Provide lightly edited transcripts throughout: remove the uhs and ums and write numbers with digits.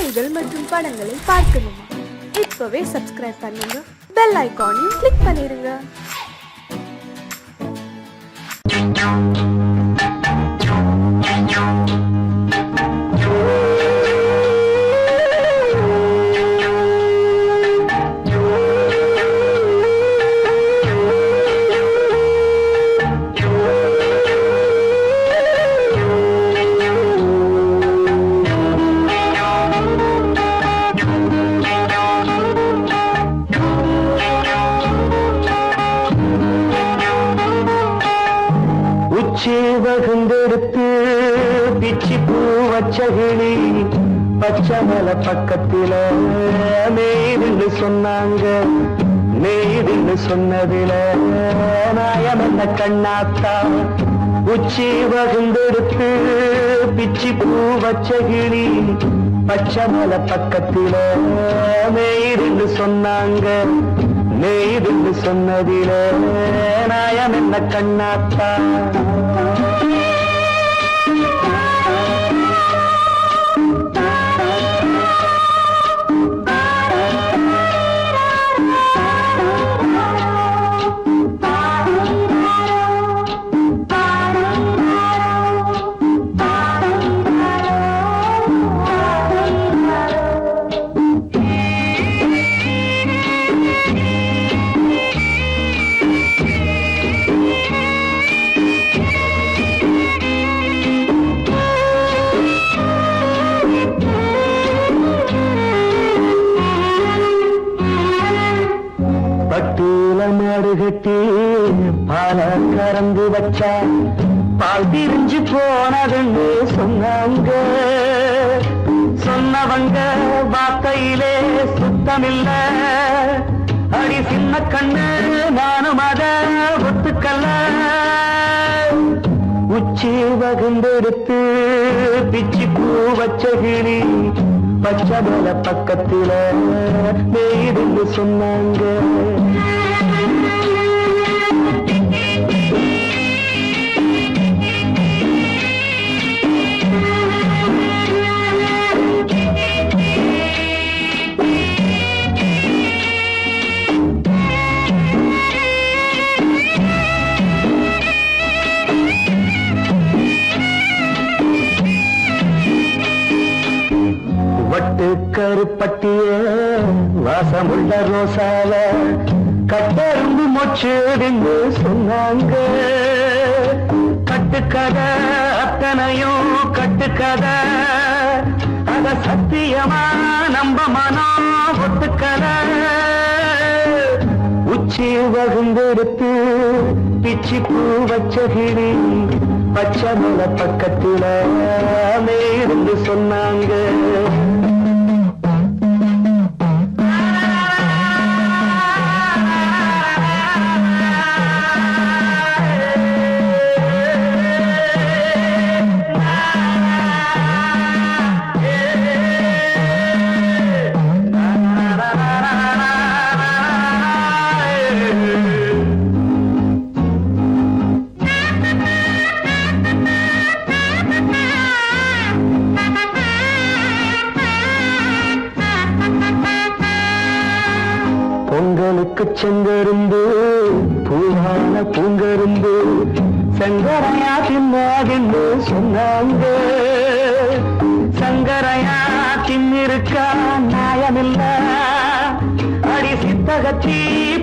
செய்திகள் மற்றும் படங்களை பார்க்கணுமா? இப்பவே சப்ஸ்கிரைப் பண்ணுங்க, பெல் ஐகானையும் கிளிக் பண்ணிருங்க. வகுந்தெடுத்து பிச்சி பூ வச்சகிளி பச்சமல பக்கத்தில மேய்துன்னு சொன்னாங்க. மேய்துன்னு சொன்னதில நாயம் என்ன கண்ணாத்தா. உச்சி வகுந்தெடுத்து பிச்சி பூ வச்சகிளி பச்சமல பக்கத்தில மேய்துன்னு சொன்னாங்க. மேய்துன்னு சொன்னதில நாயம் என்ன கண்ணாத்தா. மாடு கட்டி பால கறந்து வச்சா பால் திரிஞ்சு போனதுன்னு சொன்னாங்க. சொன்னவங்க வார்த்தையிலே சுத்தமில்ல. அடி சின்ன கண்ணு நானும் அத ஒத்துக்கல்ல. உச்சி வகுந்தெடுத்து பிச்சி பூ வச்ச கிளி பச்சமல பக்கத்தில மேய்துன்னு சொன்னாங்க. வட்டு கருப்பட்டிய வாசமுள்ள ரோசால கட்டெரும்பு மொச்சுடுன்னு சொன்னாங்க. கட்டுக்கதை அத்தனையும் கட்டுக்கதை, அத சத்தியமா நம்ப மனம் ஒத்துக்கதை. உச்சி வகுந்தெடுத்து பிச்சி பூ வச்ச கிளி பச்சமல பக்கத்தில மேய்துன்னு சொன்னாங்க. பொங்கலுக்கு செங்கரும்பு பூவான பூங்கரும்பு சங்கரையா தின்னாதுன்னு சொன்னாங்க. சங்கரையா தின்னிருக்கா நியாயமில்ல. அடி சித்தகத்தி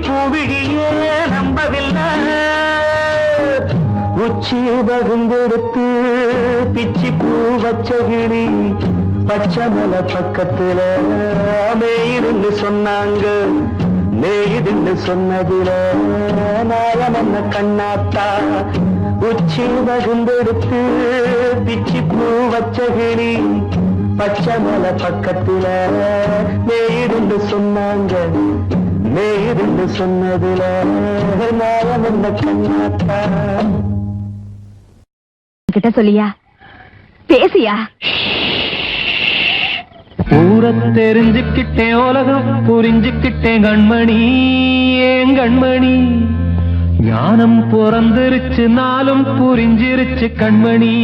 பூவிழியே நம்பவில்லை. உச்சி வகுந்தெடுத்து பிச்சி பூ வச்ச கிளி பச்சமல பக்கத்தில மேய்துன்னு சொன்னாங்க. மேய்துன்னு சொன்னதில நாயம் என்ன கண்ணாத்தா. உச்சி வகுந்தெடுத்து பிச்சி பூ வச்ச கிளி பச்சமல பக்கத்தில மேய்துன்னு சொன்னாங்க. மேய்துன்னு சொன்னதில நாயம் என்ன கண்ணாத்தா. கிட்ட சொல்லியா பேசியா? ஊரை தெரிஞ்சுக்கிட்டேன், உலகம் புரிஞ்சுக்கிட்டேன் கண்மணி. ஏன் கண்மணி ஞானம் பிறந்திருச்சு, நாளும் புரிஞ்சிருச்சு கண்மணி.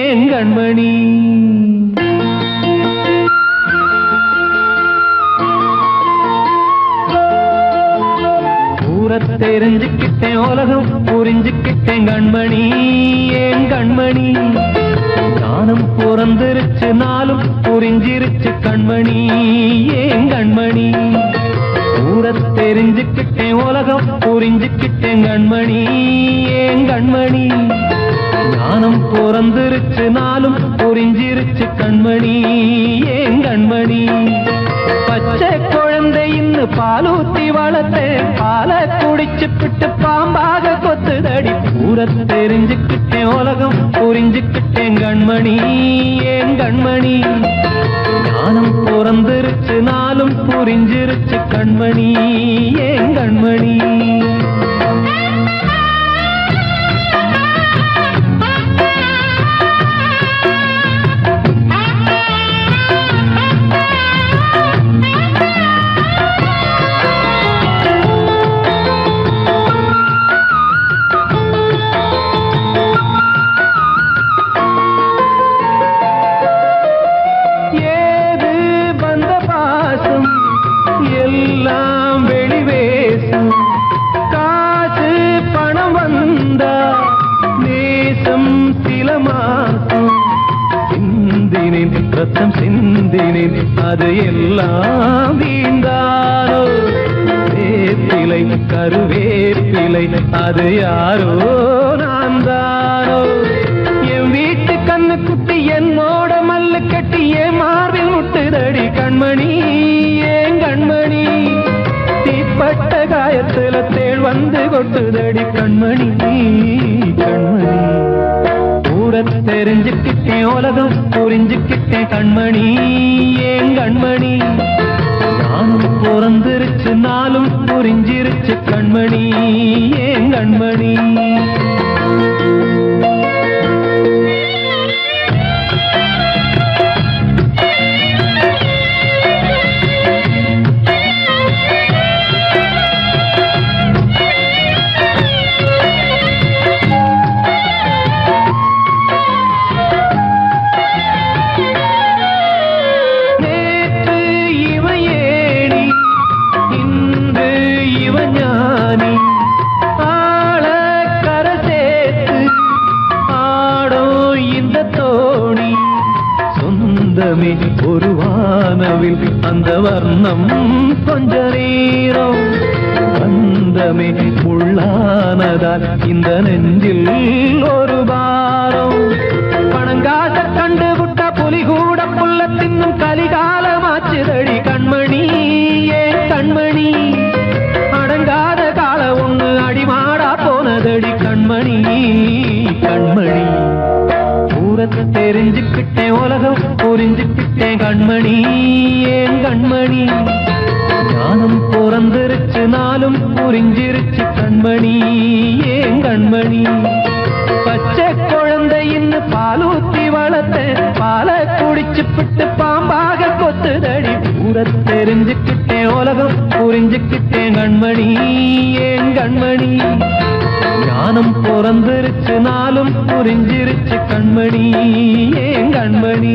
ஏன் கண்மணி தெரிஞ்சுக்கிட்டேன் உலகம் புரிஞ்சுக்கிட்டேன் கண்மணி ஏன் கண்மணி ஞானம் பிறந்திருச்சு நாளும் புரிஞ்சிருச்சு கண்மணி ஏன் கண்மணி ஊர தெரிஞ்சுக்கிட்டேன் உலகம் புரிஞ்சுக்கிட்டேன் கண்மணி ஏன் கண்மணி ஞானம் பிறந்திருச்சு நாளும் புரிஞ்சிருச்சு கண்மணி ஏன் கண்மணி பச்சை குழந்தை இன்னும் பாலூத்தி வளர்த்தேன் பாலை குடிச்சு பிட்டு பாம்பாக கொத்துதடி ஊர தெரிஞ்சுக்கிட்டேன் உலகம் புரிஞ்சுக்கிட்டேன் கண்மணி ஏன் கண்மணி ஞானம் பிறந்திருச்சு நாளும் புரிஞ்சிருச்சு கண்மணி ஏன் கண்மணி ரத்தம் சிந்தினேன் அது எல்லாம் வீந்தாரோ வேப்பிலை கருவேப்பிலை அது யாரோ நான் தானோ என் வீட்டு கண்ணு குட்டி என்னோட மல்லு கட்டி என் மார்பில் முட்டுதடி கண்மணி ஏன் கண்மணி தீப்பட்ட காயத்துல தேள் வந்து கொட்டுதடி கண்மணி கண்மணி தெரிஞ்சுக்கிட்டேன் உலகம் புரிஞ்சுக்கிட்டேன் கண்மணி ஏன் கண்மணி ஞானம் பிறந்திருச்சு நாளும் புரிஞ்சிருச்சு கண்மணி ஏன் கண்மணி ஒரு வானவில் அந்த வர்ணம் கொஞ்ச நேரம் வந்தமே உள்ளானதால் இந்த நெஞ்சில் ஒரு பாரம் பணங்காச கண்டு விட்ட புலி கூட புல்ல தின்னும் கலிகாலமாச்சுதடி கண்மணி ஏன் கண்மணி அடங்காத கால ஒண்ணு அடிமாடா போனதடி கண்மணி கண்மணி தெரிஞ்சுக்கிட்டேன் உலகம் புரிஞ்சுக்கிட்டேன் கண்மணி ஏன் கண்மணி ஞானம் பிறந்திருச்சு நாளும் புரிஞ்சிருச்சு கண்மணி ஏன் கண்மணி பச்சை குழந்தை இன்னும் பாலூத்தி வளர்த்தேன் பாலை குடிச்சு பிட்டு பாம்பாக கொத்துதடி ஊர தெரிஞ்சுக்கிட்டேன் உலகம் புரிஞ்சுக்கிட்டேன் கண்மணி ஏன் கண்மணி ஞானம் பிறந்திருச்சு நாளும் புரிஞ்சிருச்சு கண்மணி ஏன் கண்மணி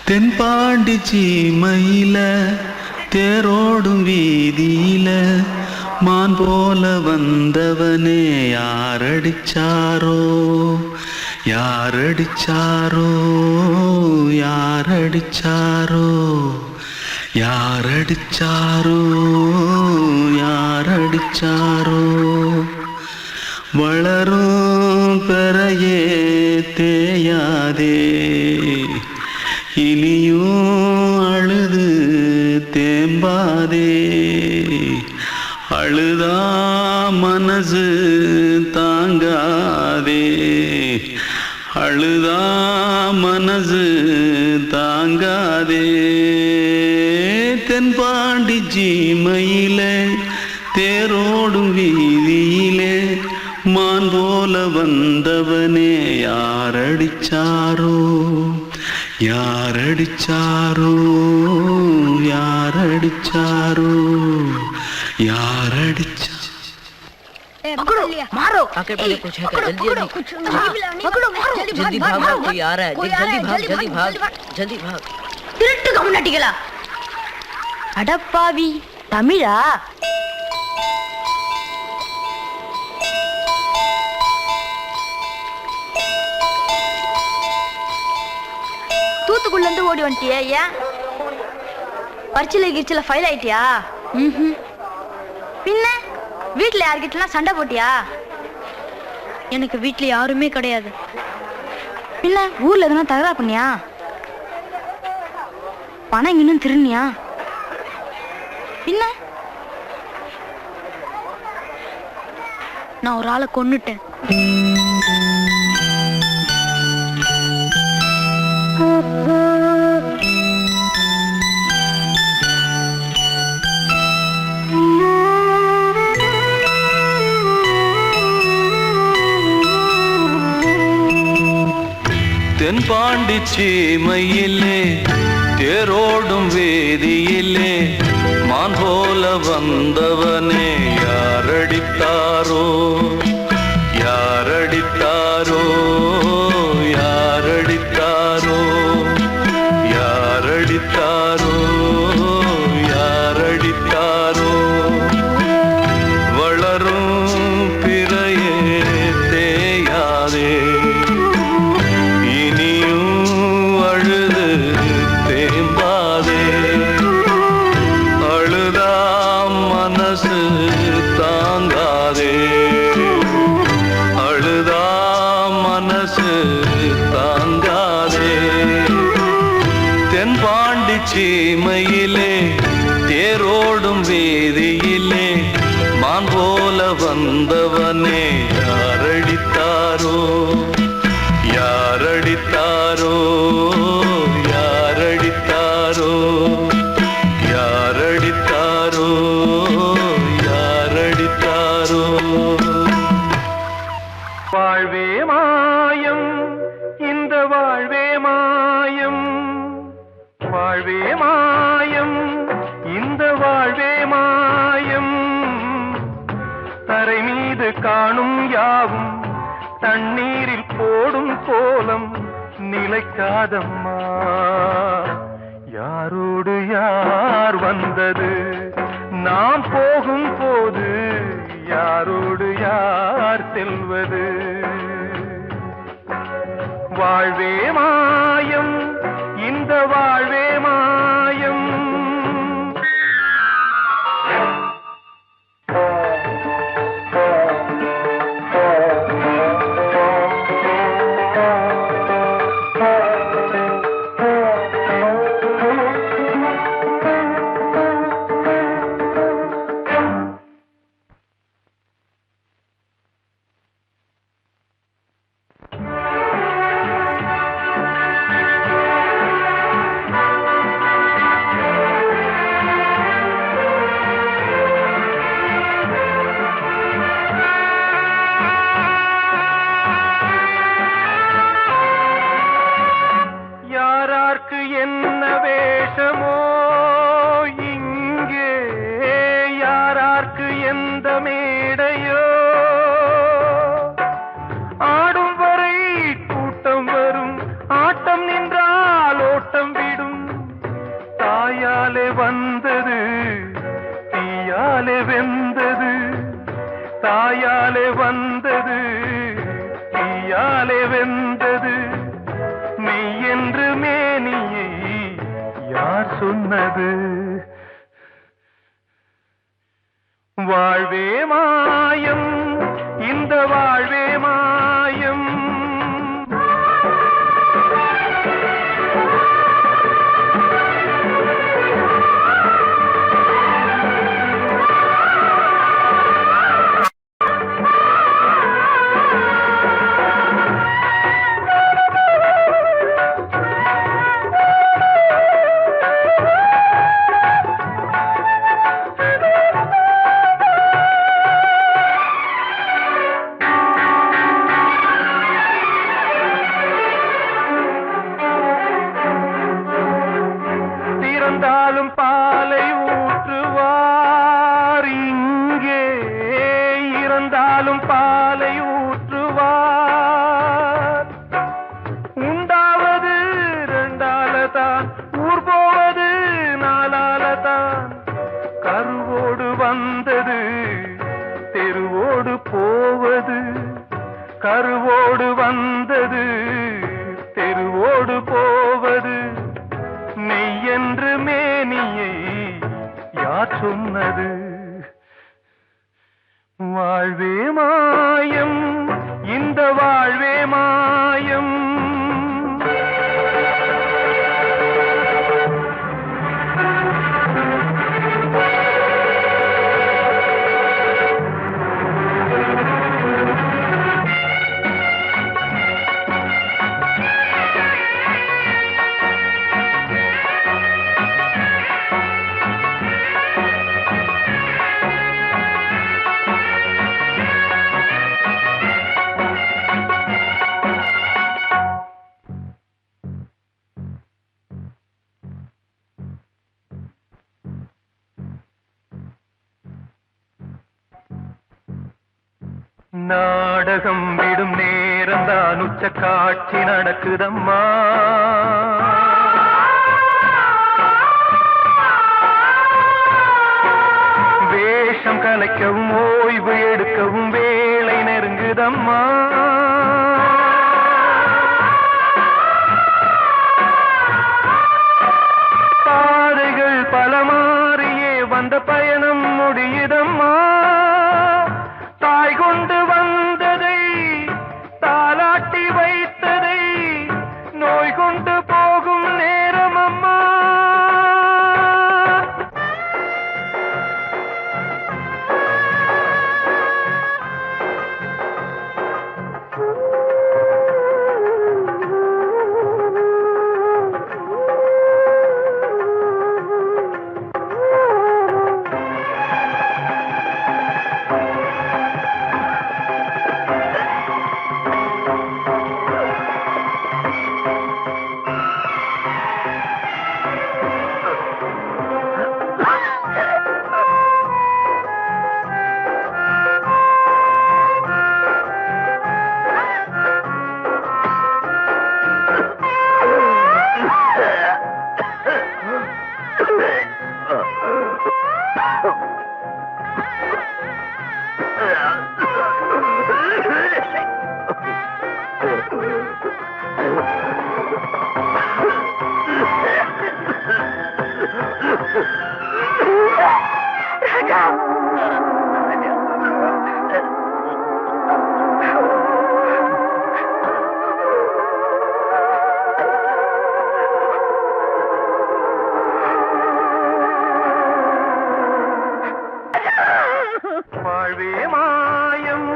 தென்பாண்டி சீமையில தேரோடும் வீதியில மான் போல வந்தவனே யாரடிச்சாரோ யாரடிச்சாரோ யாரடிச்சாரோ யாரடிச்சாரோ யாரடிச்சாரோ வளரும் பெறையே தேயாதே இனியும் அழுது தேம்பாதே அழுதா மனசு தாங்காதே அழுதா மனசு தாங்காதே தென்பாண்டி சீமையிலே தேரோடும் வீதியிலே மான் போல வந்தவனே யாரடிச்சாரோ யாரடிச்சாரோ யாரடிச்சாரோ யாரடிச்சா मारो आके पहले कुछ है क्या जल्दी जल्दी जल्दी भाग भाग कोई आ रहा है जल्दी भाग जल्दी भाग திருட்டு கம்முனட்டிகளா அடப்பாவி தமிழா தூத்துக்குள்ள இருந்து ஓடி வந்துட்டியா ஏன் பரிச்சையில கிரிச்சில ஃபைல் ஆயிட்டியா பின்ன வீட்டுல யார்கிட்டலாம் சண்டை போட்டியா எனக்கு வீட்டுல யாருமே கிடையாது பின்ன ஊர்ல எதுனா தகராறு பண்ணியா பணம் இன்னும் திருநியா பின்ன நான் ஒரு ஆளை கொன்னுட்டேன் தென்பாண்டி சீமையிலே தேரோடும் வேதியிலே மான் போல வந்தவனே யாரடித்தாரோ யாரடித்தாரோ யாரடித்தாரோ யாரடித்தாரோ யாரடித்தாரோ வளரும் பிறையே தேயாதே தாங்காதே அழுதா மனசு தாங்காதே தென்பாண்டி சீமையிலே தேரோடும் வேதியிலே மான் போல வந்தவனே யாரடித்தாரோ யாரடித்தாரோ யாரடித்தாரோ யாரடித்தாரோ யாரடித்தாரோ வாழ்வே மாயம் இந்த வாழ்வே மாயம் வாழ்வே மாயம் இந்த வாழ்வே மாயம் தரை மீது காணும் யாவும் தண்ணீரில் போடும் கோலம் நிலைக்காதம்மா யாரோடு யார் வந்தது நாம் போகும் போது யாரோடு யார் செல்வது வாழ்வே மாயம் இந்த வாழ்வே மாயம் என்ன வேஷமோ இங்கே யாரார்க்கு எந்த மேடையோ ஆடும் வரை கூட்டம் வரும் ஆட்டம் நின்றால் ஓட்டம் விடும் தாயாலே வந்தது தீயாலே வெந்தது தாயாலே வந்தது தீயாலே வெந்தது மெய் என்று மேனியை யார் சொன்னது வாழ்வே மாயம் இந்த வாழ்வே மாயம் மாயம் நாடகம் விடும் நேரம்தான் உச்ச காட்சி நடக்குதம்மா வேஷம் கலைக்கவும் ஓய்வு எடுக்கவும் வேலை நெருங்குதம்மா பாதைகள் பல மாறியே வந்த பயணம் முடியுதம்மா தாய் கொண்டு வந்ததை தாலாட்டி வைத்ததை நோய் கொண்டு போகும் நேரம் அம்மா வாழ்வே மாயம்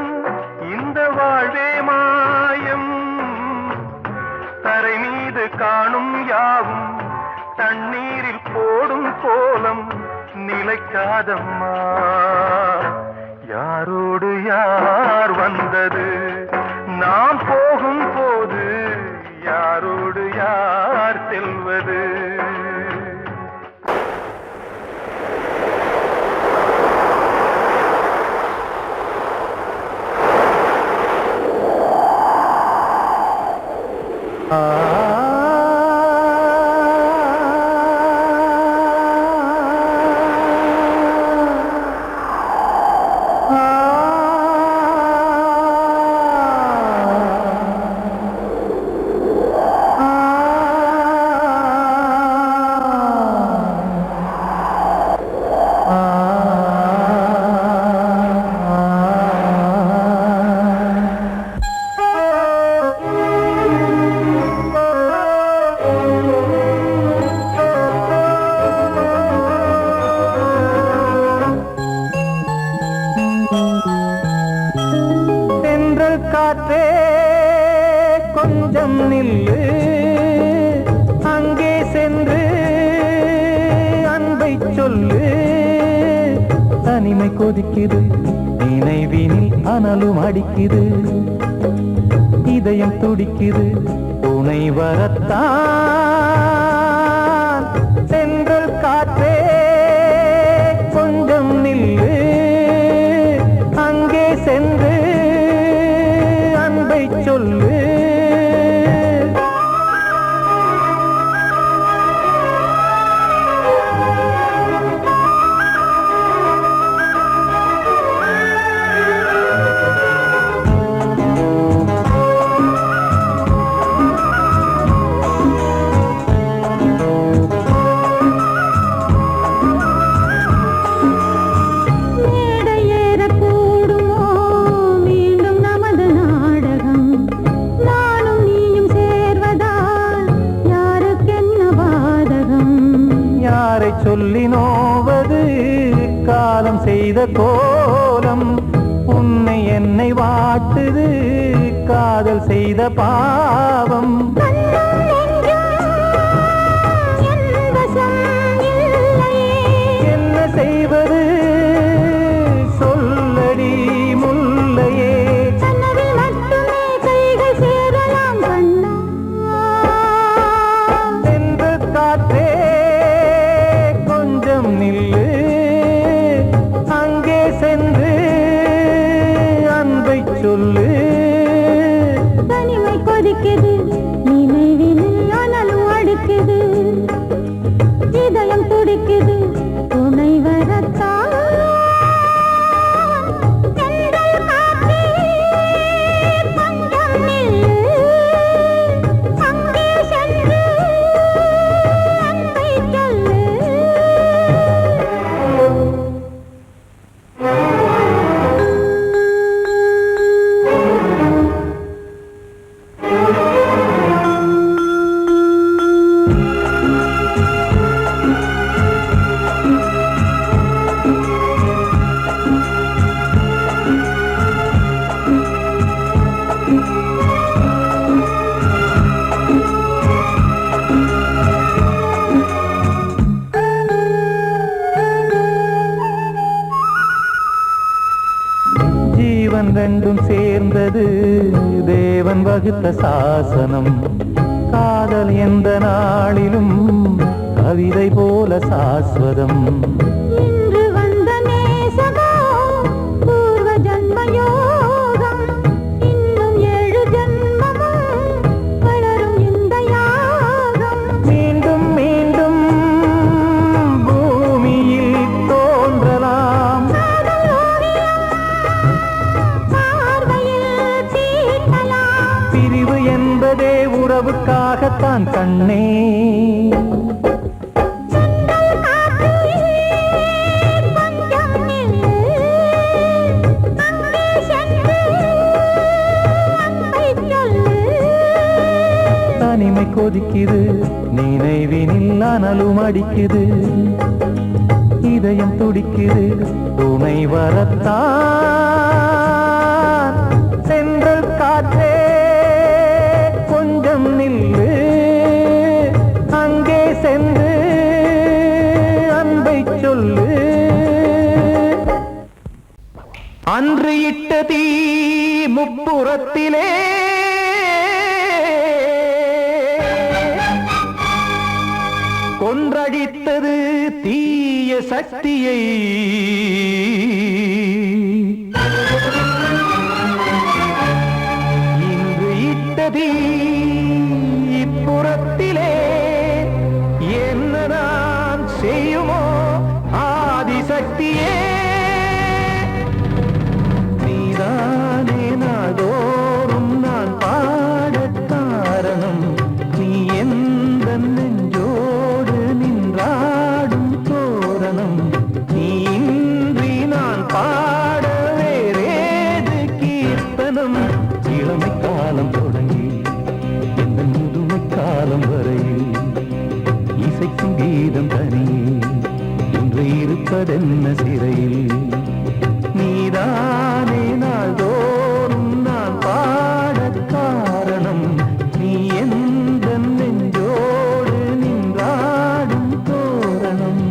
இந்த வாழ்வே மாயம் தரை மீது காணும் யாவும் தண்ணீரில் போடும் கோலம் நிலைக்காதம்மா யாரோடு யார் வந்தது நாம் போகும் போது யாரோடு யார் செல்வது காற்றே கொஞ்சம் நில்லு அங்கே சென்று அன்பை சொல்லு தனிமை கொதிக்குது நினைவினில் அனலும் அடிக்குது இதயம் துடிக்குது துணை வரத்தான் சென்றல் காற்றே கொஞ்சம் நில்லு அங்கே சென்று சொல்லு சொல்லி நோவது காலம் செய்த கோலம். உன்னை என்னை வாட்டுது காதல் செய்த பாவம். என்ன செய்வது சொல்லடி முல்லையே. சென்று காற்றே கொஞ்சம் நில்லு, அங்கே சென்று அன்பை சொல்லு. தனிமை கொதிக்குது நினைவினில் ஆனாலும் அடிக்குது, இதயம் துடிக்குது துணை வரத்தான். தென்றல் காற்றே கொஞ்சம் நில்லு, அங்கே சென்று அன்பை சொல்லு. ஜீவன் ரெண்டும் சேர்ந்தது தேவன் வகுத்த சாசனம். காதல் எந்த நாளிலும் கவிதை போல சாஸ்வதம். இன்று வந்த நேசமோ பூர்வ ஜன்ம யோகம், இன்னும் 7 ஜன்மமும் வளரும் இந்த யாகம். மீண்டும் மீண்டும் பூமியில் தோன்றலாம். காதல் ஓவியம் பார்வையில் தீட்டலாம். பிரிவு என்பதே உறவுக்காகத்தான் கண்ணே. தென்றல் காற்றே கொஞ்சம் நில்லு, அங்கே சென்று அன்பை சொல்லு. தனிமை கொதிக்குது நினைவினில் அனலும் அடிக்குது, இதயம் துடிக்குது துணை வரத்தான். சென்றல் காற்றே கொஞ்சம் நில்லு, அங்கே சென்று அன்பை சொல்லு. அன்று இட்ட தீ முப்புறத்திலே கொன்றடித்தது தீய சக்தியை. இன்று இட்டதி இப்புறத்திலே என்ன நான் செய்யுமோ ஆதிசக்தியே. நீதானே நாள்தோறும் நான் பாடக் காரணம், நீ எந்த நெஞ்சோடு நின்றாடும் தோரணம். நீ இன்றி நான் பாட வேறேது கீர்த்தனம். இளமை காலம் தொடங்கி இந்த முதுமை காலம் வரையில் இசைக்கும் கீதம் தனியே இன்று இருப்பதென்ன சிறையில். நீதானே நாள்தோறும் நான் பாடக் காரணம், நீ எந்த நெஞ்சோடு நின்றாடும் தோரணம்.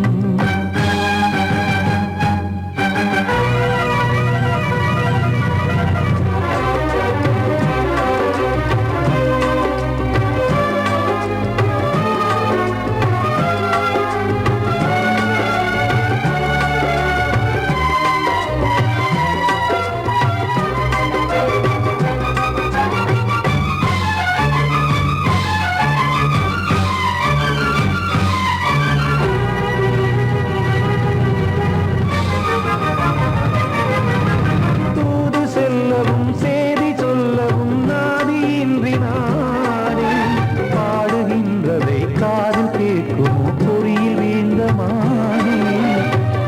தூது செல்லவும் சேதி சொல்லவும் நாதியின்றி நானே பாடுகின்றதை காதில் கேட்கும் பொறியில் வீழ்ந்த மானே.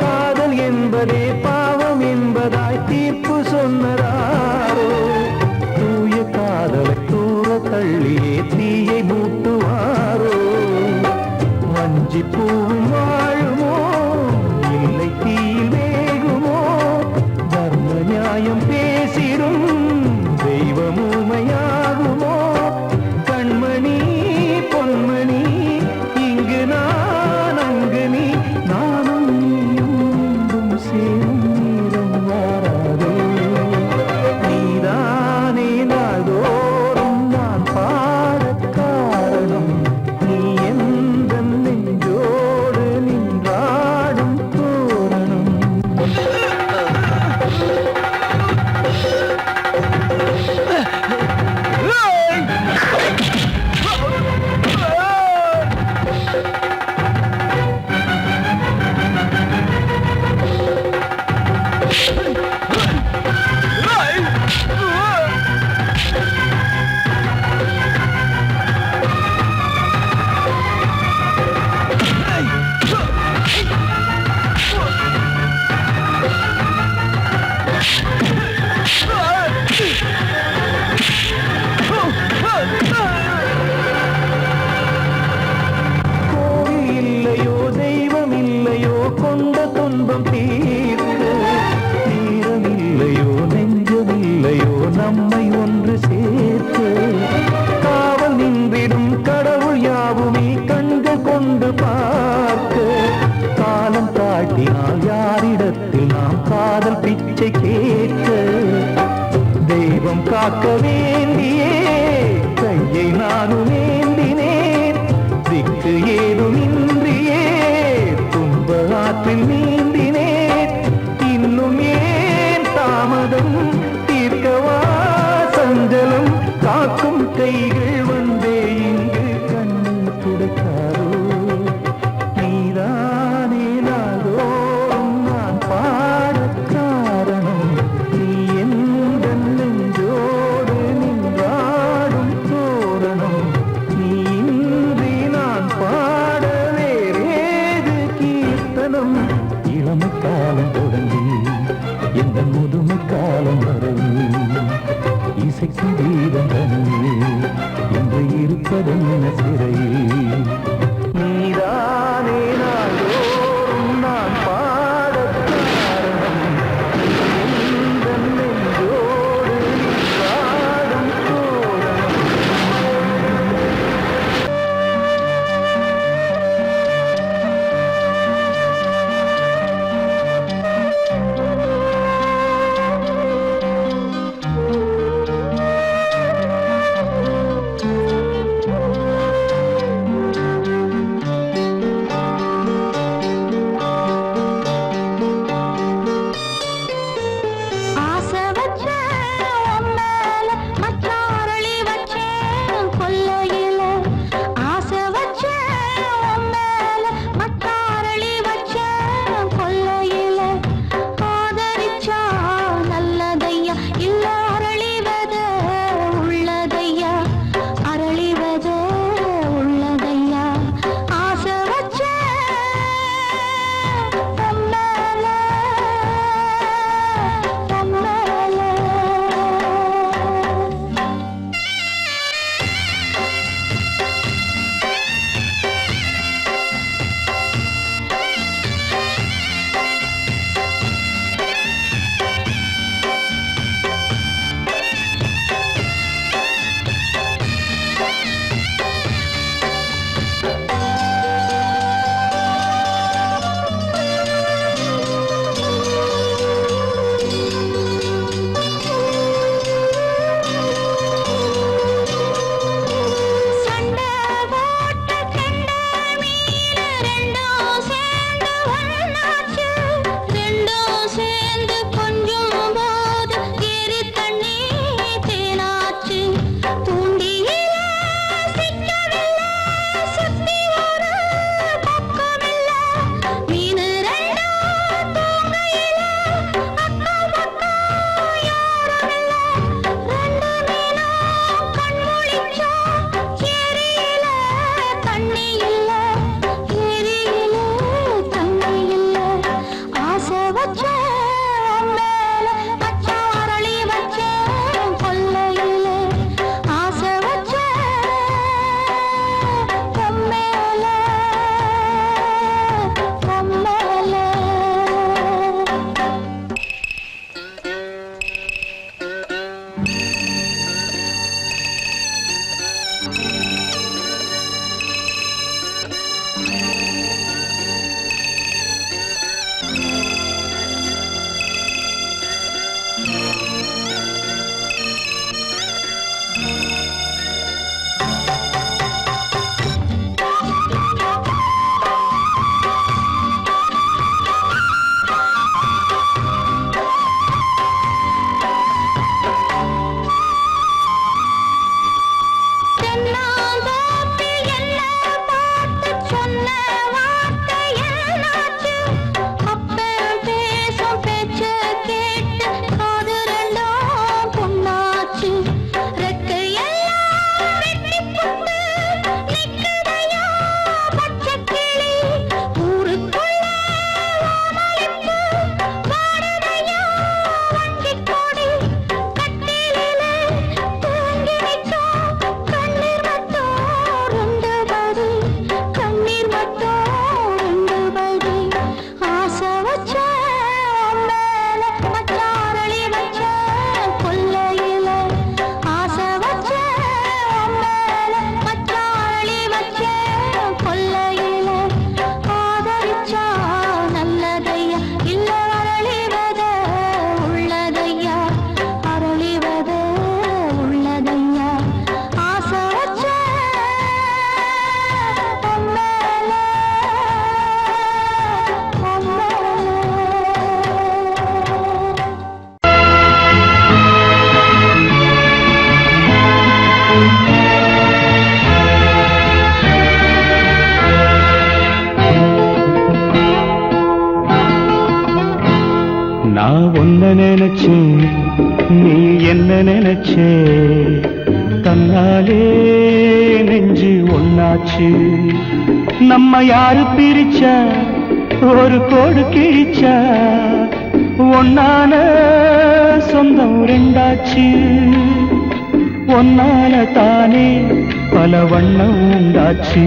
காதல் என்பதே பாவம் என்பதாய் தீர்ப்பு சொன்னதாரோ, தூய காதலை தூர தள்ளியே தீயை மூட்டுவாரோ. வஞ்சி பூவும் வாழும் காக்க வேண்டியே கையை நானும் ஏந்தினேன் திக்கு ஏதுமின்றியே துன்ப ஆற்றில் நீந்தினேன் இன்னும் ஏன் தாமதம் தீர்க்கவா சஞ்சலம் காக்கும் கைகள் வந்தே இங்கு கண்ணீர் துடைக்காரோ நீதானே நாளோறும் நான் பாடக் காரணம் நீ எந்த நெஞ்சோடு நின்றாடும் தோரணம் நீ இன்றி நான் பாட வேறேது கீர்த்தனம் இளமை காலம் தொடங்கி எந்த முதுமை காலம் வரையில் இசைக்கு தீபம் தனியே என்று இருப்பதென்ன சிறையில் நீதானே நாளோறும் நான் பாடக் காரணம் எந்த நெஞ்சோடு நின்றாடும் தோரணம் நினைச்சே நீ என்ன நினைச்சே தன்னாலே நெஞ்சு ஒன்னாச்சு நம்ம யாரு பிரிச்சா ஒரு கோடு கிழிச்சா ஒன்னான சொந்தம் ரெண்டாச்சு ஒன்னால தானே பல வண்ணம் உண்டாச்சு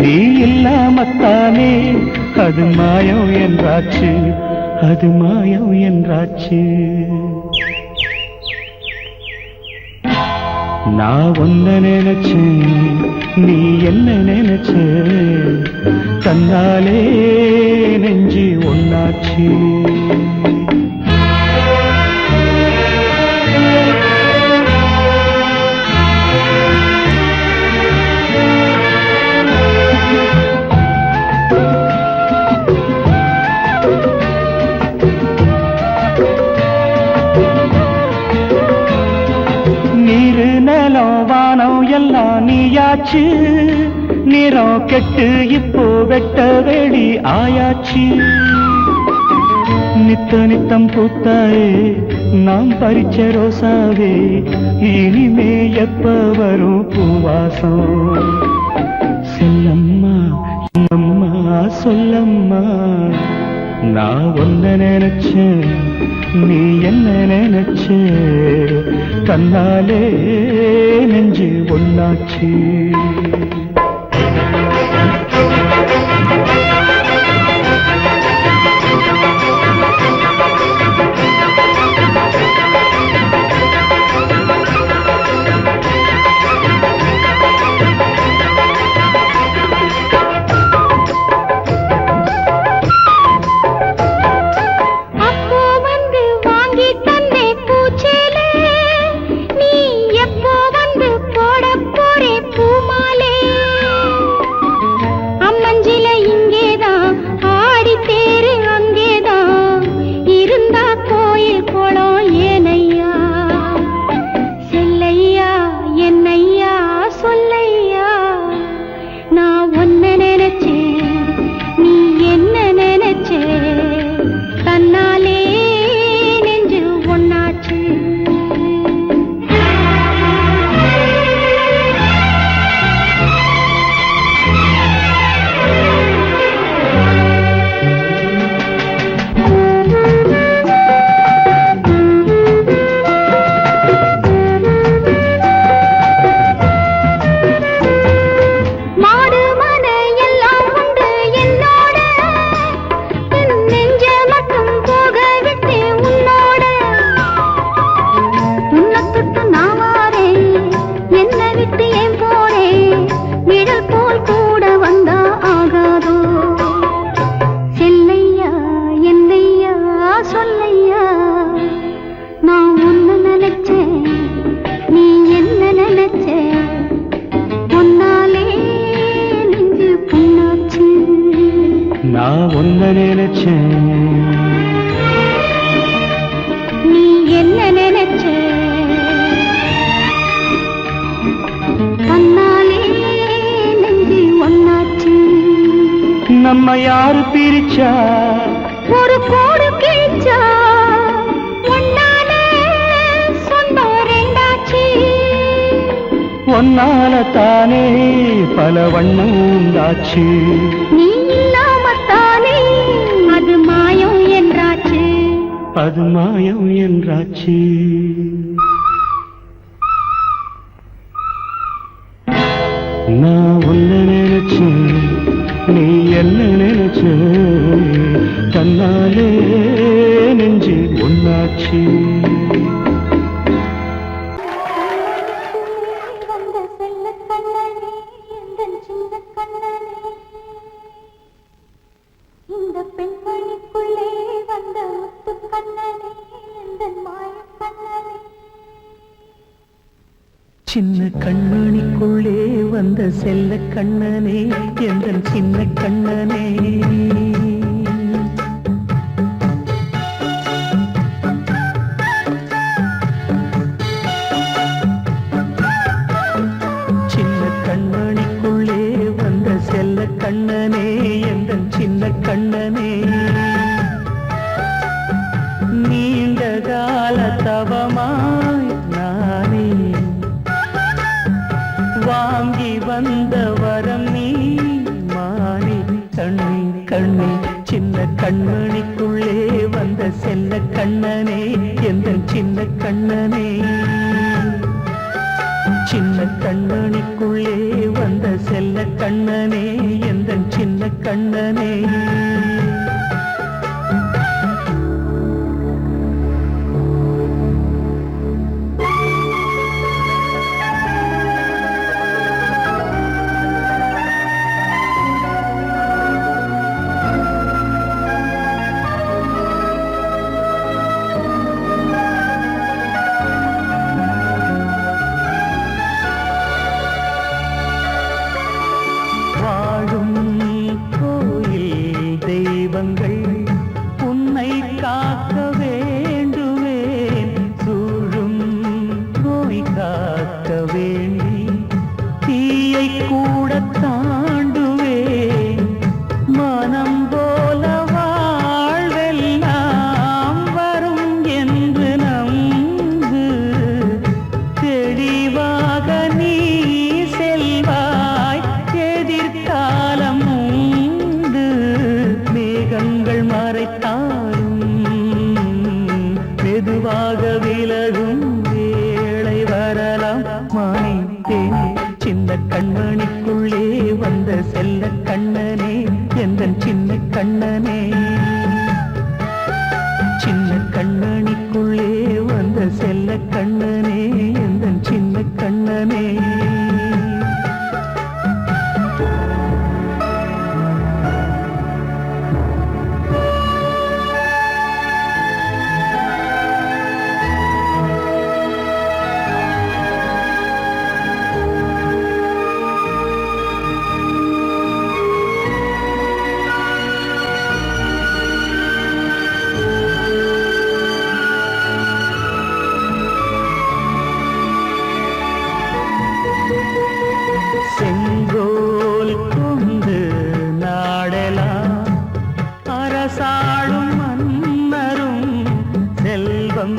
நீ இல்லாமத்தானே அது மாயம் என்றாச்சு அது மாயம் என்றாச்சு நான் ஒன்ன நினைச்சேன் நீ என்ன நினைச்ச தன்னாலே நெஞ்சு ஒன்னாச்சு எல்லாம் நீயாச்சு நிறம் கெட்டு இப்போ வெட்ட வெளி ஆயாச்சு நித்த நித்தம் பூத்தாயே நாம் பறிச்ச ரோசாவே இனிமே எப்ப வரும் பூவாசம் செல்லம்மா அம்மா சொல்லம்மா நான் ஒன்ன நினைச்சேன் நீ என்ன நினைச்ச தன்னாலே நெஞ்சு ஒன்னாச்சு நான் ஒன்ன நினைச்சேன் நீ என்ன நினைச்ச தன்னாலே நெஞ்சு ஒன்னாச்சு நம்ம யாரு பிரிச்சா ஒரு கோடு கிழிச்சா ஒன்னாலே சொந்தம் ரெண்டாச்சு ஒன்னால தானே பல வண்ணம் உண்டாச்சு நீ இல்லாமத்தானே அது மாயம் என்றாச்சு அது மாயம் என்றாச்சு நான் ஒன்ன நினைச்சேன் நீ என்ன நினைச்ச தன்னாலே நெஞ்சு ஒன்னாச்சு இந்த பெண்மணிக்குள்ளே வந்த முத்து கண்ணனே இந்த மாய கண்ணனே சின்ன கண்மணிக்குள்ளே வந்த செல்ல கண்ணனே எந்தன் சின்ன கண்ணனே சின்ன கண்மணிக்குள்ளே வந்த செல்ல கண்ணனே எந்தன் சின்ன கண்ணனே நீண்ட வந்த வரம் நீ மானே கண்ணே கண்ணே சின்ன கண்மணிக்குள்ளே வந்த செல்ல கண்ணனே எந்த சின்ன கண்ணனே சின்ன கண்ணனுக்குள்ளே வந்த செல்ல கண்ணனே எந்த சின்ன கண்ணனே உன்னை காக்க வேண்டுவேன் சூழும் நோய் காக்க வேண்டி தீயை கூட தாண்டுவேன் மனம் போல வாழ்வெல்லாம் வரும் என்று நம்பு தெளிவாக நீ செல்வாய் எதிர்காலம் மேகங்கள் மறைத்தாலும் மெதுவாக விலகும் வேளை வரலாம் மானே தேனே சின்ன கண்மணிக்குள்ளே வந்த செல்ல கண்ணனே எந்த சின்ன கண்ணனே சின்ன கண்மணிக்குள்ளே வந்த செல்ல கண்ணனே எந்த சின்ன கண்ணனே செங்கோல் கொண்டு நாடலாம் அரசாளும் மன்னரும் செல்வம்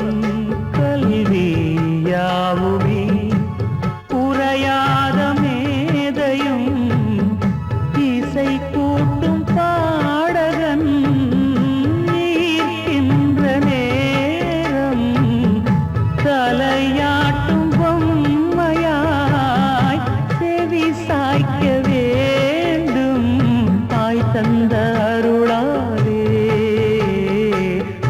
கல்வி யாவுமே உரையாத மேதையும் இசை கூட்டும் பாடகன் ஈர்க்கின்ற நேரம் தலையாட்டும் பொம்மையாய் செவி சாய்க்க வேண்டும் தாய் தந்த அருளாலே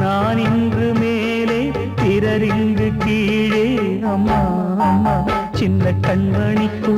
நான் இன்று மேலே பிறர் இங்கு கீழே அம்மா அம்மா சின்ன கண்மணிக்கு